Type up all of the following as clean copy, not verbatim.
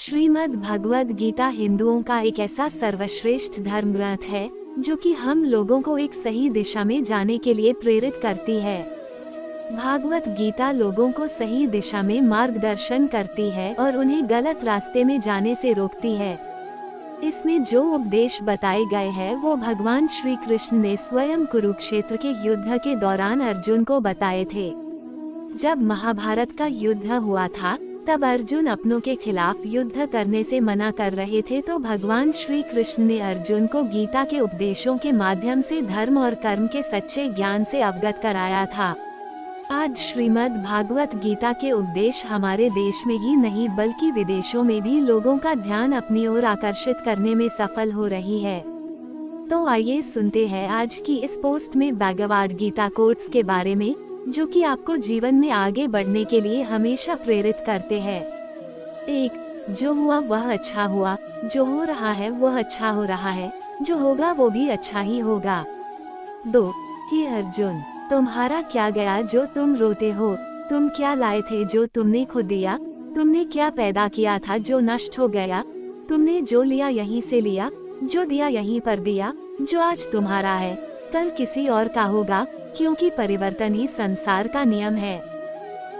श्रीमद् भगवद गीता हिंदुओं का एक ऐसा सर्वश्रेष्ठ धर्म ग्रंथ है जो कि हम लोगों को एक सही दिशा में जाने के लिए प्रेरित करती है। भागवत गीता लोगों को सही दिशा में मार्गदर्शन करती है और उन्हें गलत रास्ते में जाने से रोकती है। इसमें जो उपदेश बताए गए हैं वो भगवान श्री कृष्ण ने स्वयं कुरुक्षेत्र के युद्ध के दौरान अर्जुन को बताए थे। जब महाभारत का युद्ध हुआ था तब अर्जुन अपनों के खिलाफ युद्ध करने से मना कर रहे थे, तो भगवान श्री कृष्ण ने अर्जुन को गीता के उपदेशों के माध्यम से धर्म और कर्म के सच्चे ज्ञान से अवगत कराया था। आज श्रीमद् भागवत गीता के उपदेश हमारे देश में ही नहीं बल्कि विदेशों में भी लोगों का ध्यान अपनी ओर आकर्षित करने में सफल हो रही है। तो आइए सुनते हैं आज की इस पोस्ट में भगवद गीता कोट्स के बारे में, जो कि आपको जीवन में आगे बढ़ने के लिए हमेशा प्रेरित करते हैं। 1. जो हुआ वह अच्छा हुआ, जो हो रहा है वह अच्छा हो रहा है, जो होगा वो भी अच्छा ही होगा। 2. हे अर्जुन, तुम्हारा क्या गया जो तुम रोते हो? तुम क्या लाए थे जो तुमने खो दिया? तुमने क्या पैदा किया था जो नष्ट हो गया? तुमने जो लिया यहीं से लिया, जो दिया यहीं पर दिया। जो आज तुम्हारा है कल किसी और का होगा, क्योंकि परिवर्तन ही संसार का नियम है।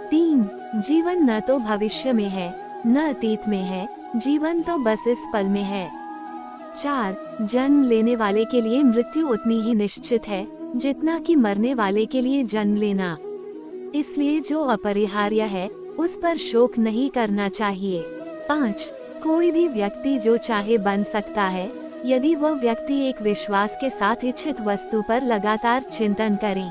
3. जीवन न तो भविष्य में है न अतीत में है, जीवन तो बस इस पल में है। 4. जन्म लेने वाले के लिए मृत्यु उतनी ही निश्चित है जितना कि मरने वाले के लिए जन्म लेना। इसलिए जो अपरिहार्य है उस पर शोक नहीं करना चाहिए। 5. कोई भी व्यक्ति जो चाहे बन सकता है यदि वह व्यक्ति एक विश्वास के साथ इच्छित वस्तु पर लगातार चिंतन करे।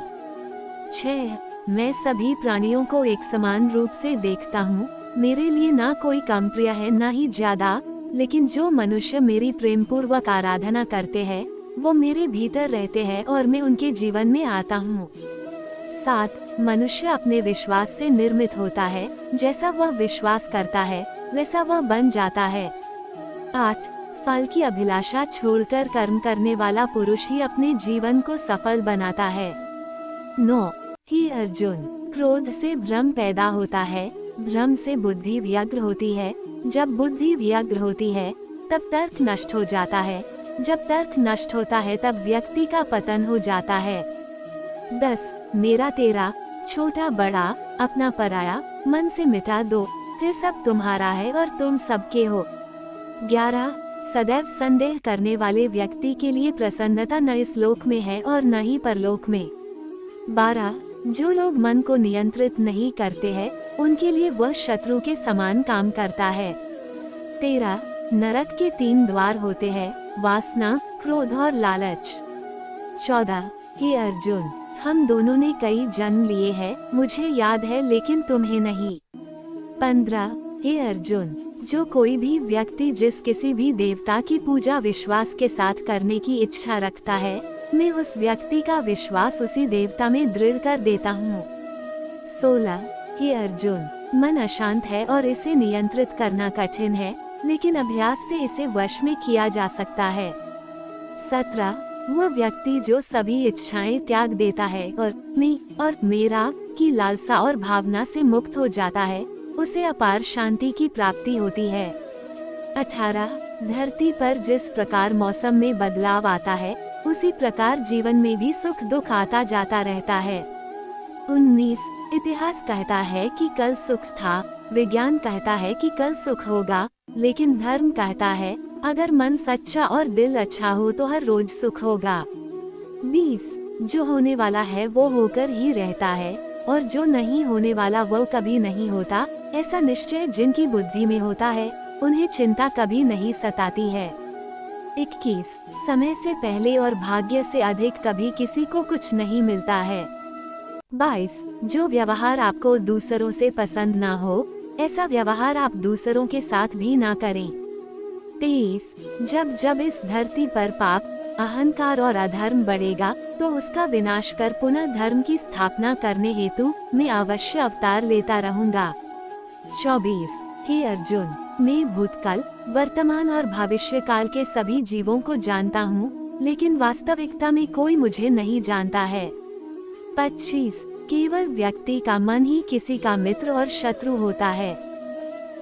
6. मैं सभी प्राणियों को एक समान रूप से देखता हूँ। मेरे लिए ना कोई कम प्रिय है ना ही ज्यादा, लेकिन जो मनुष्य मेरी प्रेम पूर्वक आराधना करते हैं वो मेरे भीतर रहते हैं और मैं उनके जीवन में आता हूँ। 7. मनुष्य अपने विश्वास से निर्मित होता है, जैसा वह विश्वास करता है वैसा वह बन जाता है। 8. फल की अभिलाषा छोड़कर कर्म करने वाला पुरुष ही अपने जीवन को सफल बनाता है। 9. हे अर्जुन, क्रोध से भ्रम पैदा होता है, भ्रम से बुद्धि व्यग्र होती है, जब बुद्धि व्यग्र होती है तब तर्क नष्ट हो जाता है, जब तर्क नष्ट होता है तब व्यक्ति का पतन हो जाता है। 10. मेरा तेरा, छोटा बड़ा, अपना पराया, मन से मिटा दो, फिर सब तुम्हारा है और तुम सबके हो। 11. सदैव संदेह करने वाले व्यक्ति के लिए प्रसन्नता न इस लोक में है और न ही परलोक में। 12. जो लोग मन को नियंत्रित नहीं करते हैं उनके लिए वह शत्रु के समान काम करता है। 13. नरक के 3 द्वार होते हैं, वासना, क्रोध और लालच। 14. हे अर्जुन, हम दोनों ने कई जन्म लिए हैं, मुझे याद है लेकिन तुम्हें नहीं। 15. हे अर्जुन, जो कोई भी व्यक्ति जिस किसी भी देवता की पूजा विश्वास के साथ करने की इच्छा रखता है, मैं उस व्यक्ति का विश्वास उसी देवता में दृढ़ कर देता हूँ। 16. हे अर्जुन, मन अशांत है और इसे नियंत्रित करना कठिन है, लेकिन अभ्यास से इसे वश में किया जा सकता है। 17. वह व्यक्ति जो सभी इच्छाएं त्याग देता है और मैं और मेरा की लालसा और भावना से मुक्त हो जाता है, उसे अपार शांति की प्राप्ति होती है। 18. धरती पर जिस प्रकार मौसम में बदलाव आता है उसी प्रकार जीवन में भी सुख दुख आता जाता रहता है। 19. इतिहास कहता है कि कल सुख था, विज्ञान कहता है कि कल सुख होगा, लेकिन धर्म कहता है अगर मन सच्चा और दिल अच्छा हो तो हर रोज सुख होगा। 20. जो होने वाला है वो होकर ही रहता है और जो नहीं होने वाला वो कभी नहीं होता। ऐसा निश्चय जिनकी बुद्धि में होता है उन्हें चिंता कभी नहीं सताती है। 21. समय से पहले और भाग्य से अधिक कभी किसी को कुछ नहीं मिलता है। 22. जो व्यवहार आपको दूसरों से पसंद ना हो ऐसा व्यवहार आप दूसरों के साथ भी ना करें। 23. जब जब इस धरती पर पाप, अहंकार और अधर्म बढ़ेगा तो उसका विनाश कर पुनः धर्म की स्थापना करने हेतु मैं अवश्य अवतार लेता रहूंगा। 24. हे अर्जुन, मैं भूतकाल, वर्तमान और भविष्य काल के सभी जीवों को जानता हूँ, लेकिन वास्तविकता में कोई मुझे नहीं जानता है। 25. केवल व्यक्ति का मन ही किसी का मित्र और शत्रु होता है।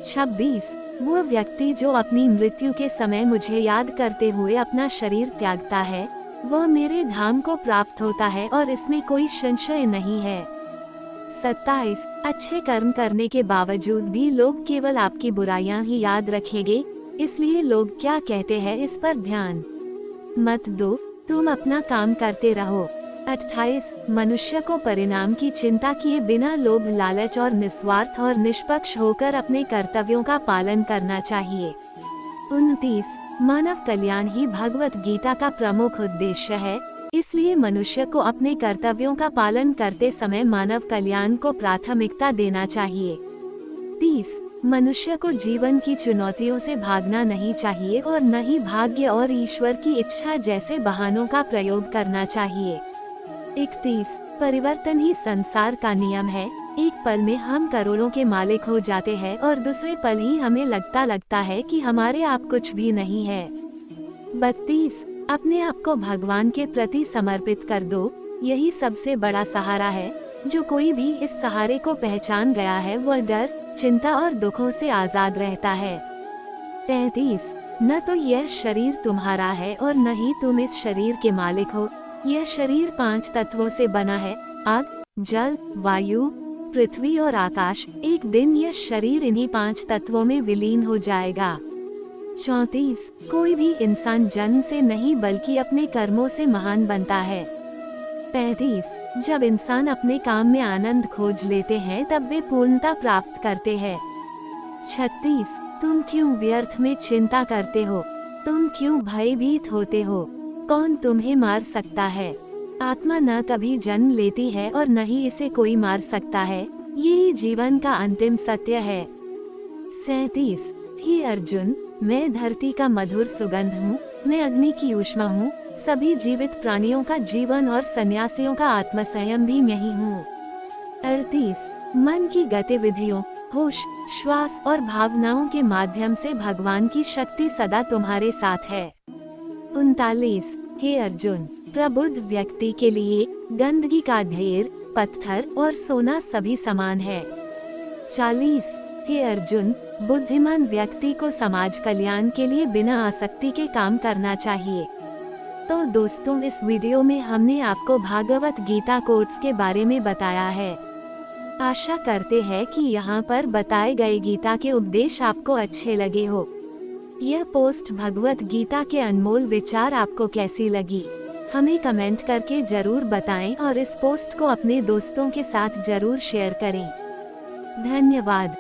26. वो व्यक्ति जो अपनी मृत्यु के समय मुझे याद करते हुए अपना शरीर त्यागता है, वह मेरे धाम को प्राप्त होता है और इसमें कोई संशय नहीं है। 27 अच्छे कर्म करने के बावजूद भी लोग केवल आपकी बुराइयां ही याद रखेंगे, इसलिए लोग क्या कहते हैं इस पर ध्यान मत दो, तुम अपना काम करते रहो। 28 मनुष्य को परिणाम की चिंता किए बिना लोभ लालच और निस्वार्थ और निष्पक्ष होकर अपने कर्तव्यों का पालन करना चाहिए। 29 मानव कल्याण ही भगवत गीता का प्रमुख उद्देश्य है, इसलिए मनुष्य को अपने कर्तव्यों का पालन करते समय मानव कल्याण को प्राथमिकता देना चाहिए। 30 मनुष्य को जीवन की चुनौतियों से भागना नहीं चाहिए और न ही भाग्य और ईश्वर की इच्छा जैसे बहानों का प्रयोग करना चाहिए। 31 परिवर्तन ही संसार का नियम है, एक पल में हम करोड़ों के मालिक हो जाते हैं और दूसरे पल ही हमें लगता है कि हमारे आप कुछ भी नहीं है। 32 अपने आप को भगवान के प्रति समर्पित कर दो, यही सबसे बड़ा सहारा है। जो कोई भी इस सहारे को पहचान गया है वह डर, चिंता और दुखों से आजाद रहता है। 33 न तो यह शरीर तुम्हारा है और न ही तुम इस शरीर के मालिक हो। यह शरीर 5 तत्वों से बना है, आग, जल, वायु, पृथ्वी और आकाश। एक दिन यह शरीर इन्हीं 5 तत्वों में विलीन हो जाएगा। 34 कोई भी इंसान जन्म से नहीं बल्कि अपने कर्मों से महान बनता है। 35 जब इंसान अपने काम में आनंद खोज लेते हैं तब वे पूर्णता प्राप्त करते हैं। 36 तुम क्यों व्यर्थ में चिंता करते हो, तुम क्यों भयभीत होते हो, कौन तुम्हें मार सकता है। आत्मा न कभी जन्म लेती है और न ही इसे कोई मार सकता है, यही जीवन का अंतिम सत्य है। 37 हे अर्जुन, मैं धरती का मधुर सुगंध हूँ, मैं अग्नि की ऊष्मा हूँ, सभी जीवित प्राणियों का जीवन और सन्यासियों का आत्मसंयम भी मैं ही हूँ। 38 मन की गतिविधियों, होश, श्वास और भावनाओं के माध्यम से भगवान की शक्ति सदा तुम्हारे साथ है। 39 हे अर्जुन, प्रबुद्ध व्यक्ति के लिए गंदगी का ढेर, पत्थर और सोना सभी समान है। 40 हे अर्जुन, बुद्धिमान व्यक्ति को समाज कल्याण के लिए बिना आसक्ति के काम करना चाहिए। तो दोस्तों, इस वीडियो में हमने आपको भागवत गीता कोट्स के बारे में बताया है। आशा करते हैं कि यहाँ पर बताए गए गीता के उपदेश आपको अच्छे लगे हो। यह पोस्ट भगवत गीता के अनमोल विचार आपको कैसी लगी, हमें कमेंट करके जरूर बताएं और इस पोस्ट को अपने दोस्तों के साथ जरूर शेयर करें। धन्यवाद।